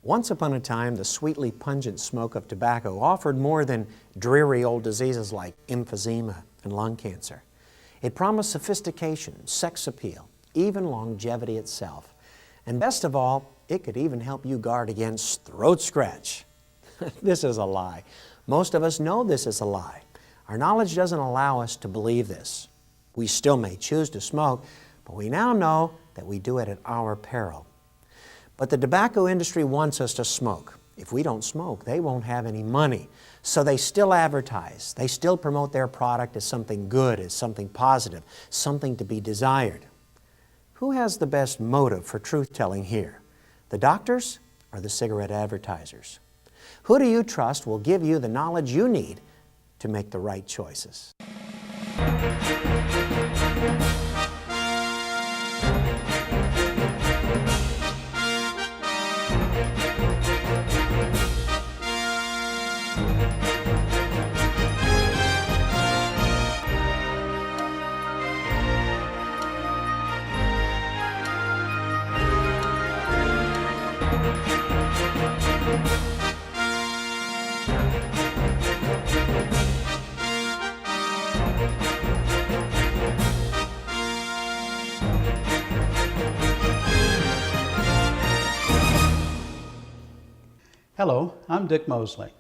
Once upon a time, the sweetly pungent smoke of tobacco offered more than dreary old diseases like emphysema and lung cancer. It promised sophistication, sex appeal, even longevity itself. And best of all, it could even help you guard against throat scratch. This is a lie. Most of us know this is a lie. Our knowledge doesn't allow us to believe this. We still may choose to smoke, but we now know that we do it at our peril. But the tobacco industry wants us to smoke. If we don't smoke, they won't have any money. So they still advertise. They still promote their product as something good, as something positive, something to be desired. Who has the best motive for truth-telling here? The doctors or the cigarette advertisers? Who do you trust will give you the knowledge you need to make the right choices? Hello, I'm Dick Mosley.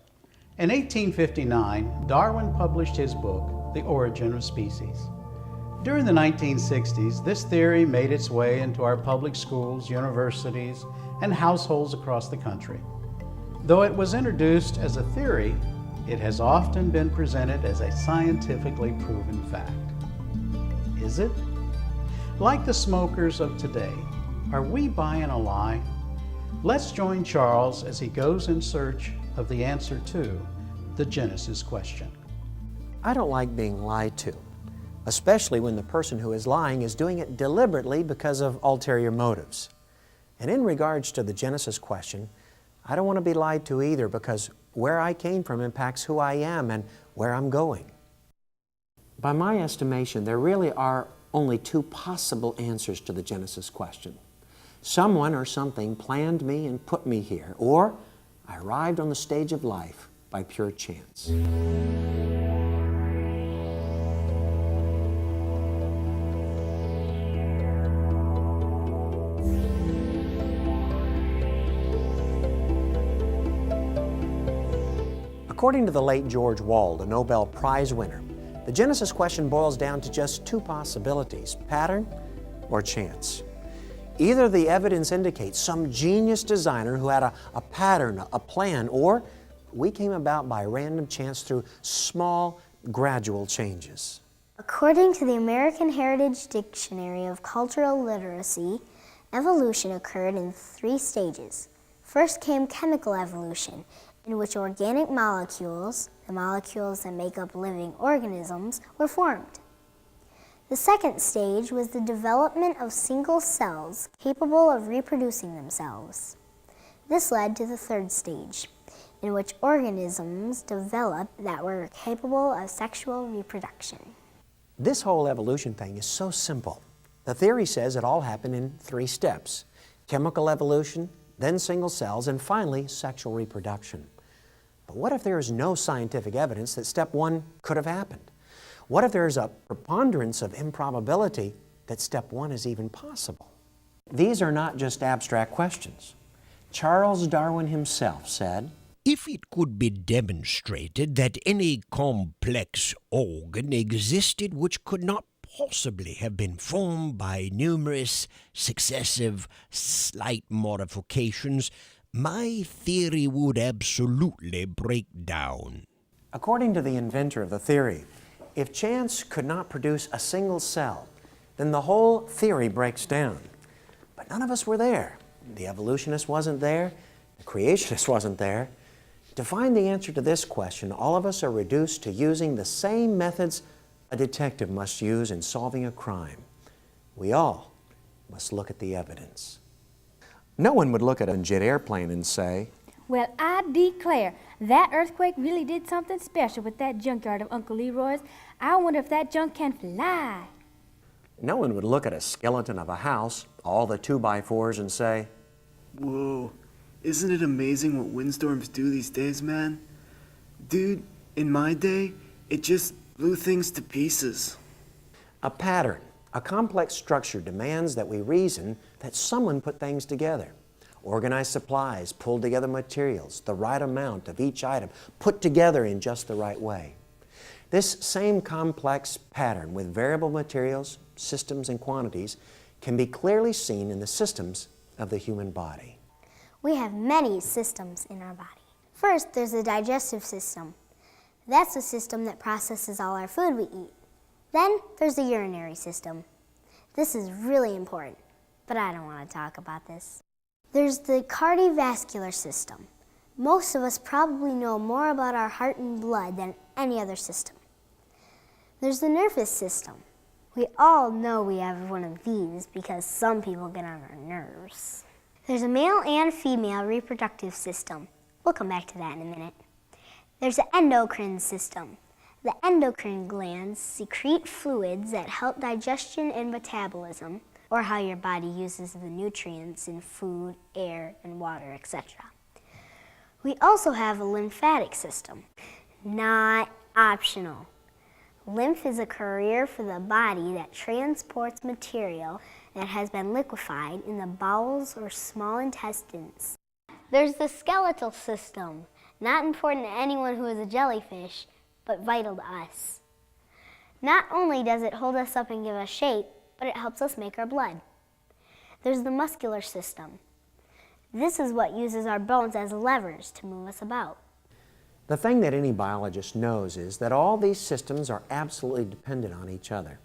In 1859, Darwin published his book, The Origin of Species. During the 1960s, this theory made its way into our public schools, universities, and households across the country. Though it was introduced as a theory, it has often been presented as a scientifically proven fact. Is it? Like the smokers of today, are we buying a lie? Let's join Charles as he goes in search of the answer to the Genesis question. I don't like being lied to, especially when the person who is lying is doing it deliberately because of ulterior motives. And in regards to the Genesis question, I don't want to be lied to either, because where I came from impacts who I am and where I'm going. By my estimation, there really are only two possible answers to the Genesis question. Someone or something planned me and put me here, or I arrived on the stage of life by pure chance. According to the late George Wald, a Nobel Prize winner, the Genesis question boils down to just two possibilities: pattern or chance. Either the evidence indicates some genius designer who had a pattern, a plan, or we came about by random chance through small, gradual changes. According to the American Heritage Dictionary of Cultural Literacy, evolution occurred in 3 stages. First came chemical evolution, in which organic molecules, the molecules that make up living organisms, were formed. The second stage was the development of single cells capable of reproducing themselves. This led to the third stage, in which organisms developed that were capable of sexual reproduction. This whole evolution thing is so simple. The theory says it all happened in 3 steps: chemical evolution, then single cells, and finally sexual reproduction. But what if there is no scientific evidence that step 1 could have happened? What if there's a preponderance of improbability that step 1 is even possible? These are not just abstract questions. Charles Darwin himself said, "If it could be demonstrated that any complex organ existed which could not possibly have been formed by numerous successive slight modifications, my theory would absolutely break down." According to the inventor of the theory, if chance could not produce a single cell, then the whole theory breaks down. But none of us were there. The evolutionist wasn't there. The creationist wasn't there. To find the answer to this question, all of us are reduced to using the same methods a detective must use in solving a crime. We all must look at the evidence. No one would look at a jet airplane and say, "Well, I declare, that earthquake really did something special with that junkyard of Uncle Leroy's. I wonder if that junk can fly." No one would look at a skeleton of a house, all the 2x4s, and say, "Whoa, Isn't it amazing what windstorms do these days, man? Dude, in my day, it just blew things to pieces. A pattern, a complex structure demands that we reason that someone put things together. Organized supplies, pulled together materials, the right amount of each item, put together in just the right way. This same complex pattern with variable materials, systems, and quantities can be clearly seen in the systems of the human body. We have many systems in our body. First, there's the digestive system. That's the system that processes all our food we eat. Then there's the urinary system. This is really important, but I don't want to talk about this. There's the cardiovascular system. Most of us probably know more about our heart and blood than any other system. There's the nervous system. We all know we have one of these because some people get on our nerves. There's a male and female reproductive system. We'll come back to that in a minute. There's the endocrine system. The endocrine glands secrete fluids that help digestion and metabolism, or how your body uses the nutrients in food, air, and water, etc. We also have a lymphatic system. Not optional. Lymph is a courier for the body that transports material that has been liquefied in the bowels or small intestines. There's the skeletal system. Not important to anyone who is a jellyfish, but vital to us. Not only does it hold us up and give us shape, but it helps us make our blood. There's the muscular system. This is what uses our bones as levers to move us about. The thing that any biologist knows is that all these systems are absolutely dependent on each other.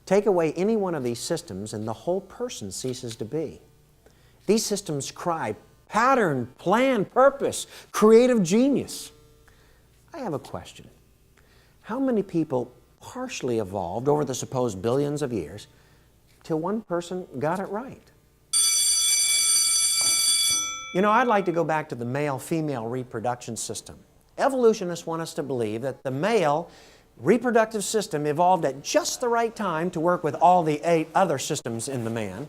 Take away any one of these systems and the whole person ceases to be. These systems cry pattern, plan, purpose, creative genius. I have a question. How many people partially evolved over the supposed billions of years till one person got it right? You know, I'd like to go back to the male-female reproduction system. Evolutionists want us to believe that the male reproductive system evolved at just the right time to work with all the 8 other systems in the man,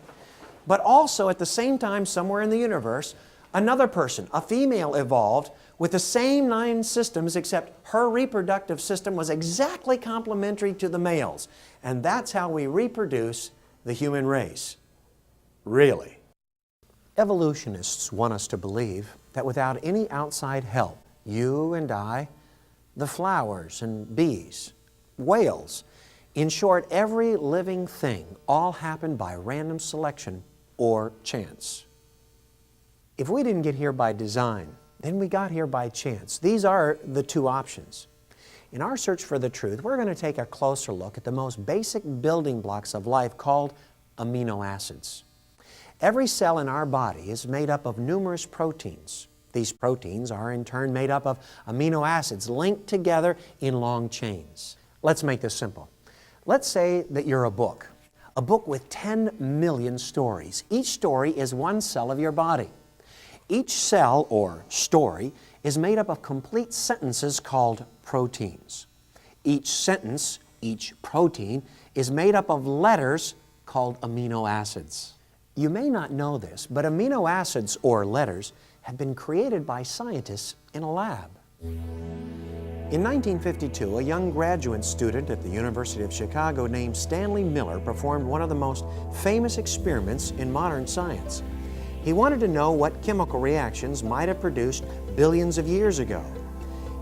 but also at the same time somewhere in the universe, another person, a female, evolved with the same 9 systems, except her reproductive system was exactly complementary to the male's. And that's how we reproduce the human race. Really. Evolutionists want us to believe that without any outside help, you and I, the flowers and bees, whales, in short, every living thing, all happened by random selection or chance. If we didn't get here by design, then we got here by chance. These are the 2 options. In our search for the truth, we're going to take a closer look at the most basic building blocks of life called amino acids. Every cell in our body is made up of numerous proteins. These proteins are in turn made up of amino acids linked together in long chains. Let's make this simple. Let's say that you're a book with 10 million stories. Each story is one cell of your body. Each cell or story is made up of complete sentences called proteins. Each sentence, each protein, is made up of letters called amino acids. You may not know this, but amino acids or letters have been created by scientists in a lab. In 1952, a young graduate student at the University of Chicago named Stanley Miller performed one of the most famous experiments in modern science. He wanted to know what chemical reactions might have produced billions of years ago.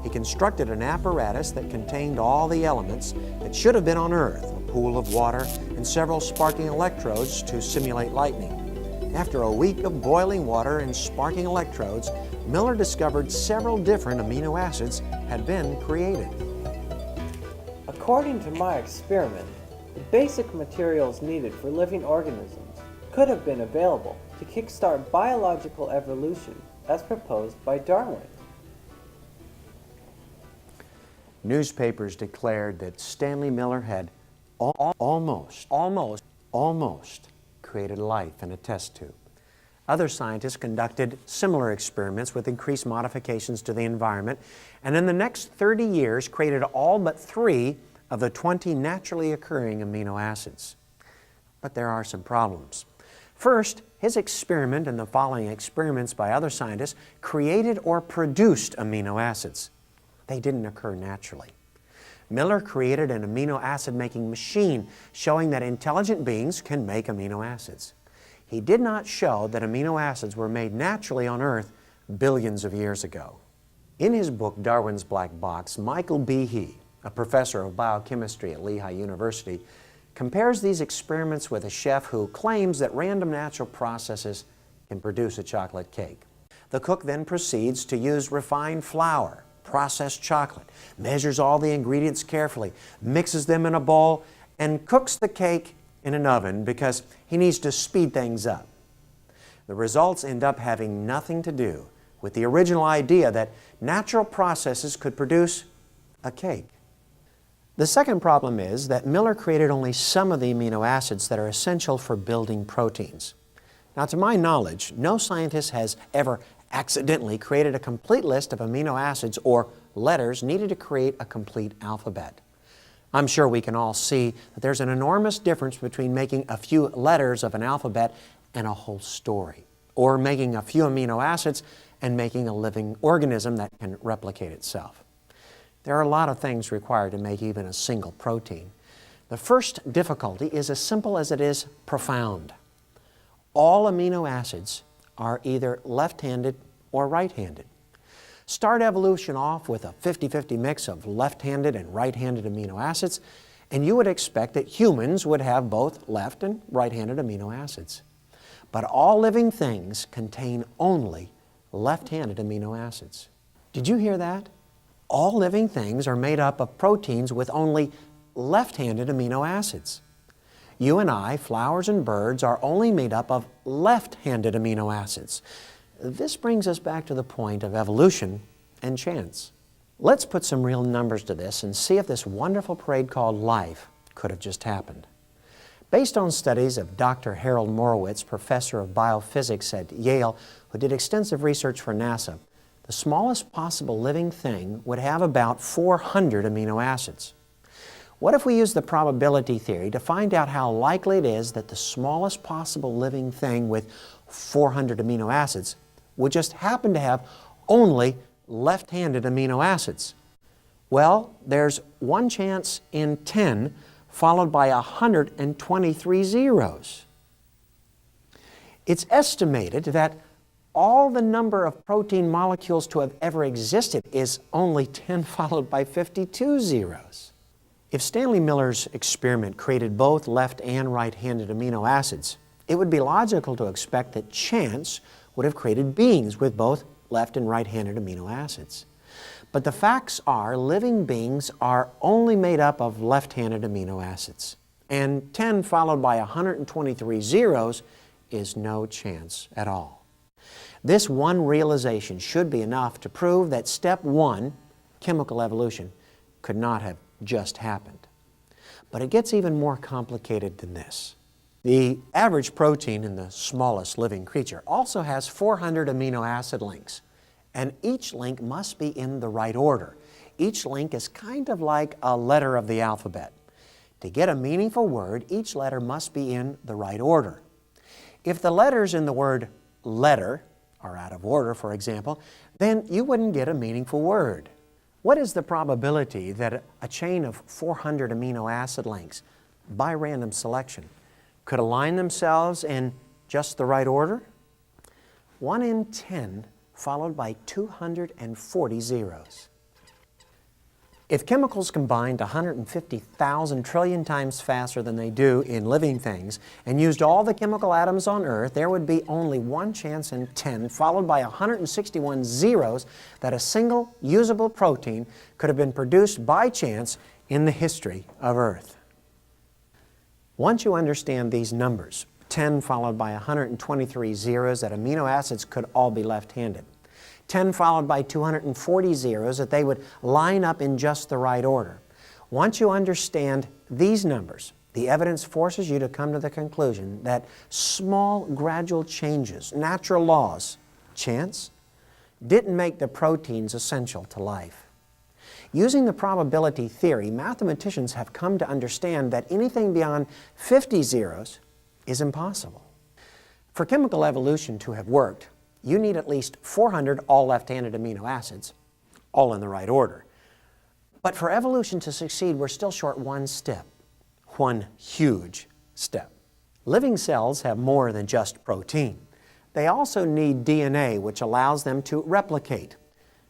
He constructed an apparatus that contained all the elements that should have been on Earth, a pool of water and several sparking electrodes to simulate lightning. After a week of boiling water and sparking electrodes, Miller discovered several different amino acids had been created. According to my experiment, the basic materials needed for living organisms could have been available to kickstart biological evolution as proposed by Darwin. Newspapers declared that Stanley Miller had almost created life in a test tube. Other scientists conducted similar experiments with increased modifications to the environment, and in the next 30 years created all but 3 of the 20 naturally occurring amino acids. But there are some problems. First, his experiment and the following experiments by other scientists created or produced amino acids. They didn't occur naturally. Miller created an amino acid making machine showing that intelligent beings can make amino acids. He did not show that amino acids were made naturally on Earth billions of years ago. In his book, Darwin's Black Box, Michael Behe, a professor of biochemistry at Lehigh University, compares these experiments with a chef who claims that random natural processes can produce a chocolate cake. The cook then proceeds to use refined flour, processed chocolate, measures all the ingredients carefully, mixes them in a bowl, and cooks the cake in an oven because he needs to speed things up. The results end up having nothing to do with the original idea that natural processes could produce a cake. The second problem is that Miller created only some of the amino acids that are essential for building proteins. Now, to my knowledge, no scientist has ever accidentally created a complete list of amino acids or letters needed to create a complete alphabet. I'm sure we can all see that there's an enormous difference between making a few letters of an alphabet and a whole story, or making a few amino acids and making a living organism that can replicate itself. There are a lot of things required to make even a single protein. The first difficulty is as simple as it is profound. All amino acids are either left-handed or right-handed. Start evolution off with a 50-50 mix of left-handed and right-handed amino acids, and you would expect that humans would have both left and right-handed amino acids. But all living things contain only left-handed amino acids. Did you hear that? All living things are made up of proteins with only left-handed amino acids. You and I, flowers and birds, are only made up of left-handed amino acids. This brings us back to the point of evolution and chance. Let's put some real numbers to this and see if this wonderful parade called life could have just happened. Based on studies of Dr. Harold Morowitz, professor of biophysics at Yale, who did extensive research for NASA, the smallest possible living thing would have about 400 amino acids. What if we use the probability theory to find out how likely it is that the smallest possible living thing with 400 amino acids would just happen to have only left-handed amino acids? Well, there's 1 chance in 10 followed by 123 zeros. It's estimated that all the number of protein molecules to have ever existed is only 10 followed by 52 zeros. If Stanley Miller's experiment created both left and right-handed amino acids, it would be logical to expect that chance would have created beings with both left and right-handed amino acids. But the facts are living beings are only made up of left-handed amino acids. And 10 followed by 123 zeros is no chance at all. This one realization should be enough to prove that step 1, chemical evolution, could not have just happened. But it gets even more complicated than this. The average protein in the smallest living creature also has 400 amino acid links, and each link must be in the right order. Each link is kind of like a letter of the alphabet. To get a meaningful word, each letter must be in the right order. If the letters in the word letter are out of order, for example, then you wouldn't get a meaningful word. What is the probability that a chain of 400 amino acid links, by random selection, could align themselves in just the right order? 1 in 10 followed by 240 zeros. If chemicals combined 150,000 trillion times faster than they do in living things and used all the chemical atoms on Earth, there would be only 1 chance in 10, followed by 161 zeros, that a single usable protein could have been produced by chance in the history of Earth. Once you understand these numbers, 10 followed by 123 zeros, that amino acids could all be left-handed, 10 followed by 240 zeros, that they would line up in just the right order. Once you understand these numbers, the evidence forces you to come to the conclusion that small, gradual changes, natural laws, chance, didn't make the proteins essential to life. Using the probability theory, mathematicians have come to understand that anything beyond 50 zeros is impossible. For chemical evolution to have worked, you need at least 400 all left-handed amino acids, all in the right order. But for evolution to succeed, we're still short one step, one huge step. Living cells have more than just protein. They also need DNA, which allows them to replicate.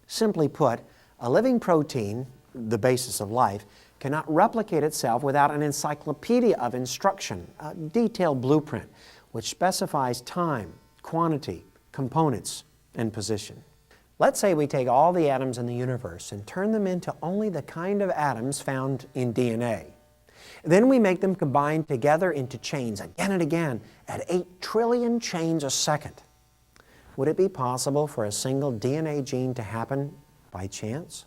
Simply put, a living protein, the basis of life, cannot replicate itself without an encyclopedia of instruction, a detailed blueprint, which specifies time, quantity, components, and position. Let's say we take all the atoms in the universe and turn them into only the kind of atoms found in DNA. Then we make them combine together into chains again and again at 8 trillion chains a second. Would it be possible for a single DNA gene to happen by chance?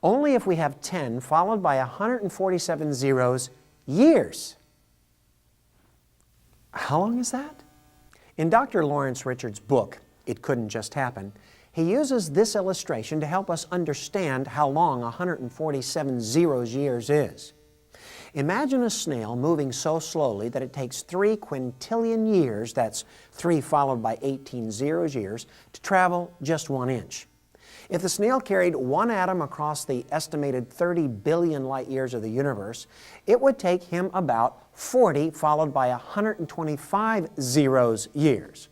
Only if we have 10 followed by 147 zeros years. How long is that? In Dr. Lawrence Richards' book, It Couldn't Just Happen, he uses this illustration to help us understand how long 147 zeros years is. Imagine a snail moving so slowly that it takes 3 quintillion years, that's 3 followed by 18 zeros years, to travel just 1 inch. If the snail carried 1 atom across the estimated 30 billion light years of the universe, it would take him about 40 followed by 125 zeros years.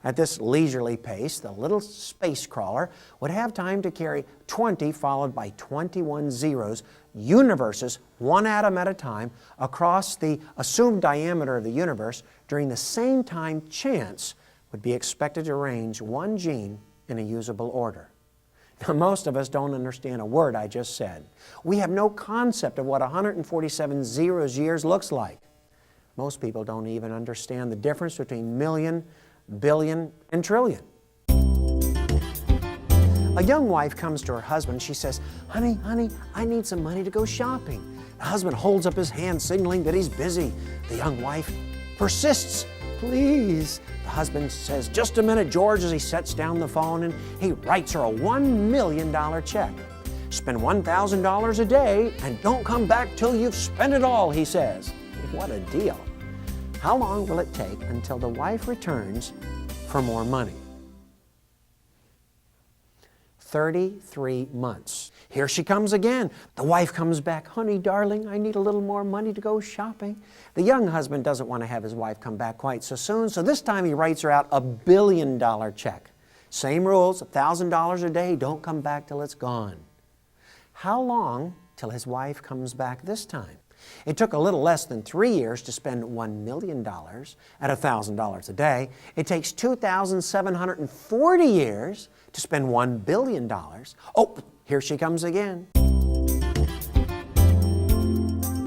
At this leisurely pace, the little space crawler would have time to carry 20 followed by 21 zeros, universes, 1 atom at a time, across the assumed diameter of the universe during the same time chance would be expected to arrange 1 gene in a usable order. Now, most of us don't understand a word I just said. We have no concept of what 147 zeros years looks like. Most people don't even understand the difference between million, billion, and trillion. A young wife comes to her husband. She says, honey, I need some money to go shopping. The husband holds up his hand, signaling that he's busy. The young wife persists. Please. The husband says, just a minute, George, as he sets down the phone and he writes her a $1 million check. Spend $1,000 a day and don't come back till you've spent it all, he says. What a deal. How long will it take until the wife returns for more money? 33 months. Here she comes again. The wife comes back. Honey, darling, I need a little more money to go shopping. The young husband doesn't want to have his wife come back quite so soon, so this time he writes her out a $1 billion check. Same rules, $1,000 a day, don't come back till it's gone. How long till his wife comes back this time? It took a little less than 3 years to spend $1 million at $1,000 a day. It takes 2,740 years to spend $1 billion. Oh, here she comes again.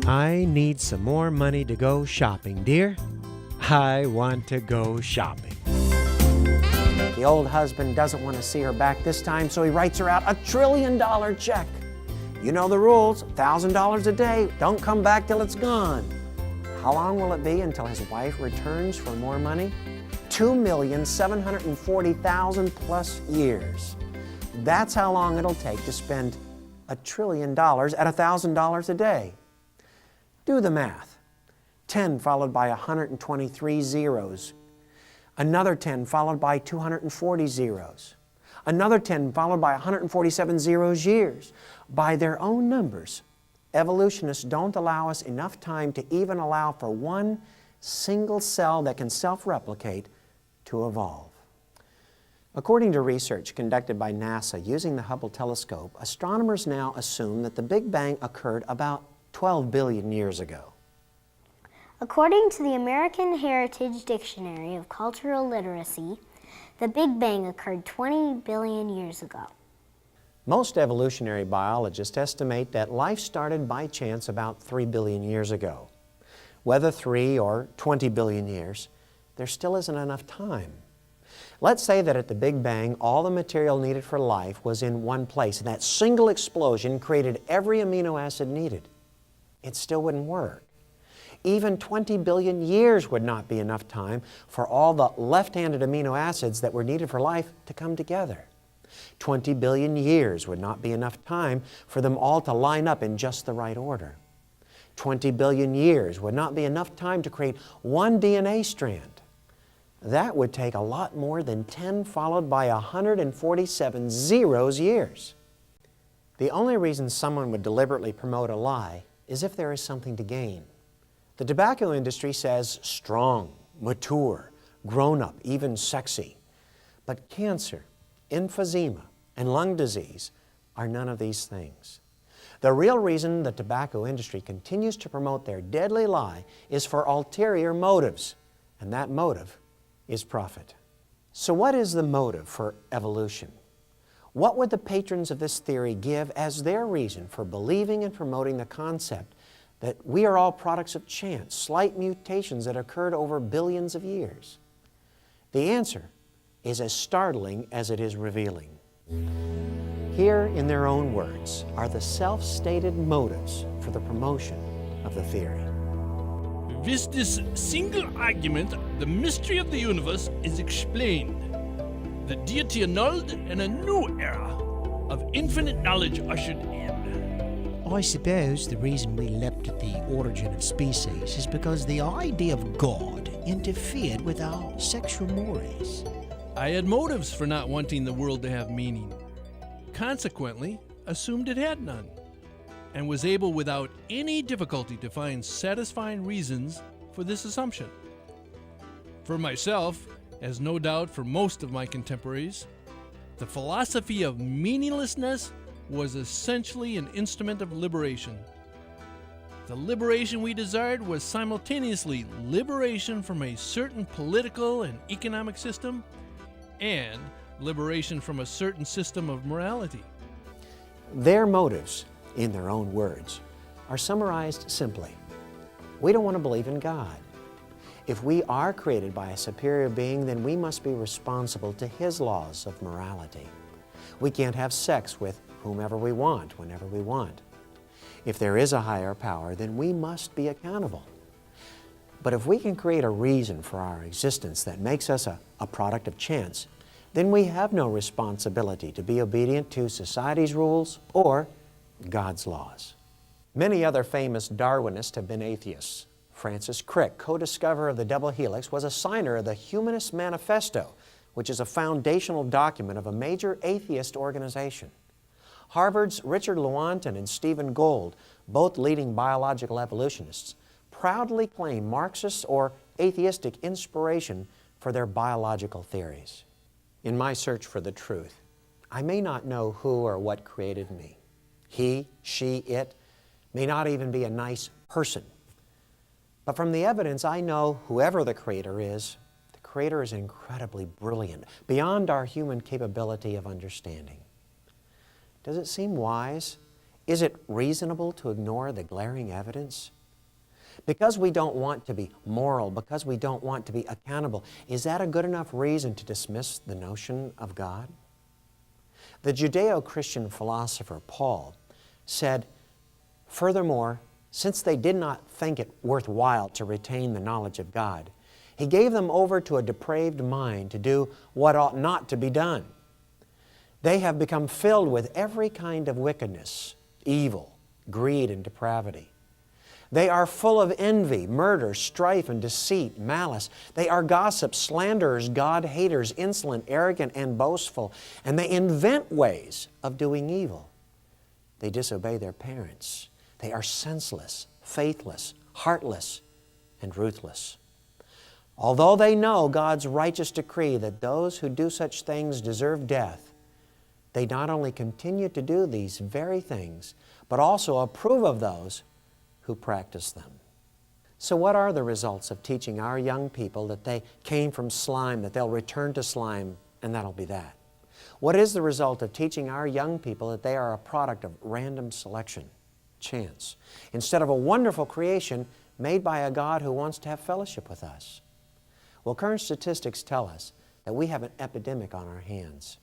I need some more money to go shopping, dear. I want to go shopping. The old husband doesn't want to see her back this time, so he writes her out a $1 trillion check. You know the rules, $1,000 a day, don't come back till it's gone. How long will it be until his wife returns for more money? 2,740,000 plus years. That's how long it'll take to spend $1 trillion at $1,000 a day. Do the math. 10 followed by 123 zeros. Another 10 followed by 240 zeros. Another 10 followed by 147 zeros years. By their own numbers, evolutionists don't allow us enough time to even allow for 1 single cell that can self-replicate to evolve. According to research conducted by NASA using the Hubble telescope, astronomers now assume that the Big Bang occurred about 12 billion years ago. According to the American Heritage Dictionary of Cultural Literacy, the Big Bang occurred 20 billion years ago. Most evolutionary biologists estimate that life started by chance about 3 billion years ago. Whether 3 or 20 billion years, there still isn't enough time. Let's say that at the Big Bang, all the material needed for life was in one place, and that single explosion created every amino acid needed. It still wouldn't work. Even 20 billion years would not be enough time for all the left-handed amino acids that were needed for life to come together. 20 billion years would not be enough time for them all to line up in just the right order. 20 billion years would not be enough time to create one DNA strand. That would take a lot more than 10 followed by 147 zeros years. The only reason someone would deliberately promote a lie is if there is something to gain. The tobacco industry says strong, mature, grown-up, even sexy. But cancer, emphysema, and lung disease are none of these things. The real reason the tobacco industry continues to promote their deadly lie is for ulterior motives, and that motive is profit. So what is the motive for evolution? What would the patrons of this theory give as their reason for believing and promoting the concept that we are all products of chance, slight mutations that occurred over billions of years? The answer is as startling as it is revealing. Here, in their own words, are the self-stated motives for the promotion of the theory. With this single argument, the mystery of the universe is explained, the deity annulled, and a new era of infinite knowledge ushered in. I suppose the reason we leapt at the origin of species is because the idea of God interfered with our sexual mores. I had motives for not wanting the world to have meaning. Consequently, assumed it had none, and was able without any difficulty to find satisfying reasons for this assumption. For myself, as no doubt for most of my contemporaries, the philosophy of meaninglessness was essentially an instrument of liberation. The liberation we desired was simultaneously liberation from a certain political and economic system and liberation from a certain system of morality. Their motives, in their own words, are summarized simply. We don't want to believe in God. If we are created by a superior being, then we must be responsible to His laws of morality. We can't have sex with whomever we want, whenever we want. If there is a higher power, then we must be accountable. But if we can create a reason for our existence that makes us a product of chance, then we have no responsibility to be obedient to society's rules or God's laws. Many other famous Darwinists have been atheists. Francis Crick, co-discoverer of the double helix, was a signer of the Humanist Manifesto, which is a foundational document of a major atheist organization. Harvard's Richard Lewontin and Stephen Gould, both leading biological evolutionists, proudly claim Marxist or atheistic inspiration for their biological theories. In my search for the truth, I may not know who or what created me. He, she, it may not even be a nice person. But from the evidence, I know whoever the Creator is, the Creator is incredibly brilliant, beyond our human capability of understanding. Does it seem wise? Is it reasonable to ignore the glaring evidence? Because we don't want to be moral, because we don't want to be accountable, is that a good enough reason to dismiss the notion of God? The Judeo-Christian philosopher Paul said, "Furthermore, since they did not think it worthwhile to retain the knowledge of God, He gave them over to a depraved mind to do what ought not to be done. They have become filled with every kind of wickedness, evil, greed, and depravity. They are full of envy, murder, strife, and deceit, malice. They are gossips, slanderers, God-haters, insolent, arrogant, and boastful, and they invent ways of doing evil. They disobey their parents. They are senseless, faithless, heartless, and ruthless. Although they know God's righteous decree that those who do such things deserve death, they not only continue to do these very things, but also approve of those who practice them." So what are the results of teaching our young people that they came from slime, that they'll return to slime, and that'll be that? What is the result of teaching our young people that they are a product of random selection, chance, instead of a wonderful creation made by a God who wants to have fellowship with us? Well, current statistics tell us that we have an epidemic on our hands.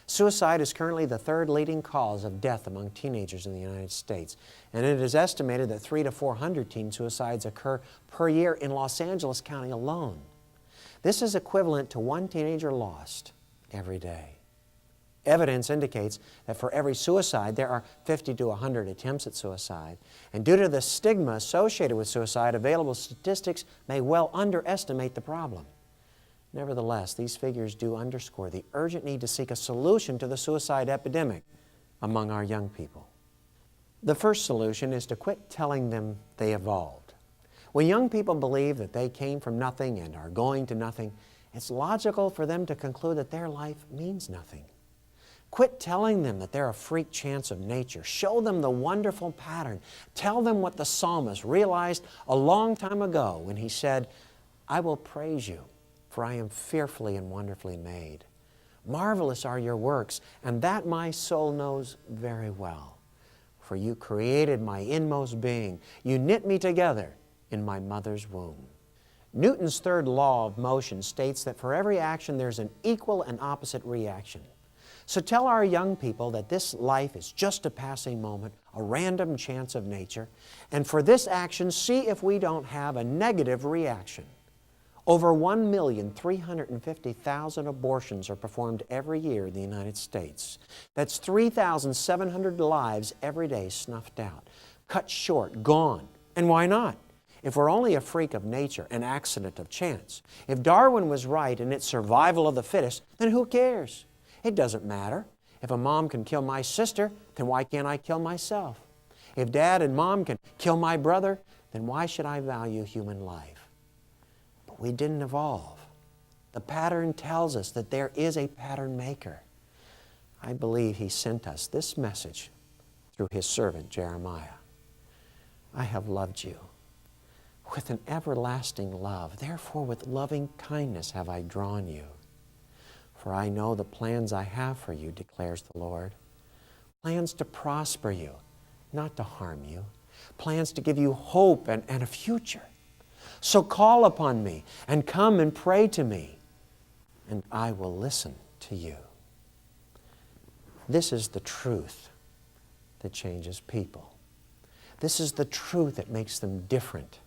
Suicide is currently the third leading cause of death among teenagers in the United States, and it is estimated that 300 to 400 teen suicides occur per year in Los Angeles County alone. This is equivalent to one teenager lost every day. Evidence indicates that for every suicide, there are 50 to 100 attempts at suicide, and due to the stigma associated with suicide, available statistics may well underestimate the problem. Nevertheless, these figures do underscore the urgent need to seek a solution to the suicide epidemic among our young people. The first solution is to quit telling them they evolved. When young people believe that they came from nothing and are going to nothing, it's logical for them to conclude that their life means nothing. Quit telling them that they're a freak chance of nature. Show them the wonderful pattern. Tell them what the psalmist realized a long time ago when he said, "I will praise you, for I am fearfully and wonderfully made. Marvelous are your works, and that my soul knows very well. For you created my inmost being. You knit me together in my mother's womb." Newton's third law of motion states that for every action there's an equal and opposite reaction. So tell our young people that this life is just a passing moment, a random chance of nature, and for this action, see if we don't have a negative reaction. Over 1,350,000 abortions are performed every year in the United States. That's 3,700 lives every day snuffed out, cut short, gone. And why not? If we're only a freak of nature, an accident of chance, if Darwin was right and it's survival of the fittest, then who cares? It doesn't matter. If a mom can kill my sister, then why can't I kill myself? If Dad and Mom can kill my brother, then why should I value human life? But we didn't evolve. The pattern tells us that there is a pattern maker. I believe He sent us this message through His servant Jeremiah. I have loved you with an everlasting love. Therefore, with loving kindness have I drawn you. For I know the plans I have for you, declares the Lord. Plans to prosper you, not to harm you. Plans to give you hope and a future. So call upon me and come and pray to me, and I will listen to you. This is the truth that changes people. This is the truth that makes them different,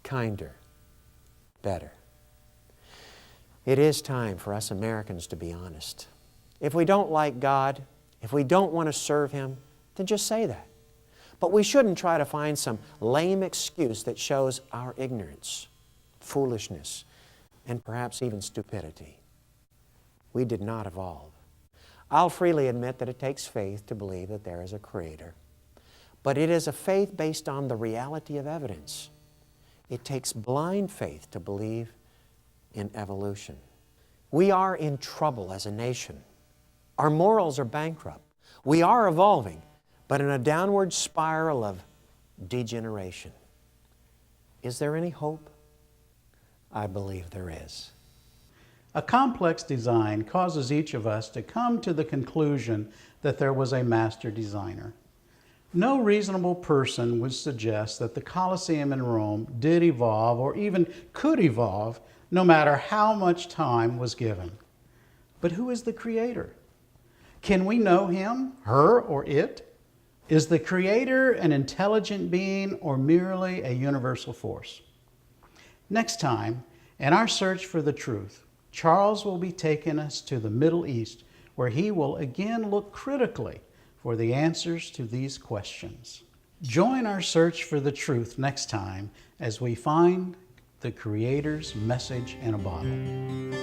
kinder, better. It is time for us Americans to be honest. If we don't like God, if we don't want to serve Him, then just say that. But we shouldn't try to find some lame excuse that shows our ignorance, foolishness, and perhaps even stupidity. We did not evolve. I'll freely admit that it takes faith to believe that there is a Creator. But it is a faith based on the reality of evidence. It takes blind faith to believe in evolution. We are in trouble as a nation. Our morals are bankrupt. We are evolving, but in a downward spiral of degeneration. Is there any hope? I believe there is. A complex design causes each of us to come to the conclusion that there was a master designer. No reasonable person would suggest that the Colosseum in Rome did evolve or even could evolve no matter how much time was given. But who is the Creator? Can we know Him, her, or it? Is the Creator an intelligent being or merely a universal force? Next time, in our search for the truth, Charles will be taking us to the Middle East, where he will again look critically for the answers to these questions. Join our search for the truth next time as we find the Creator's message in a bottle.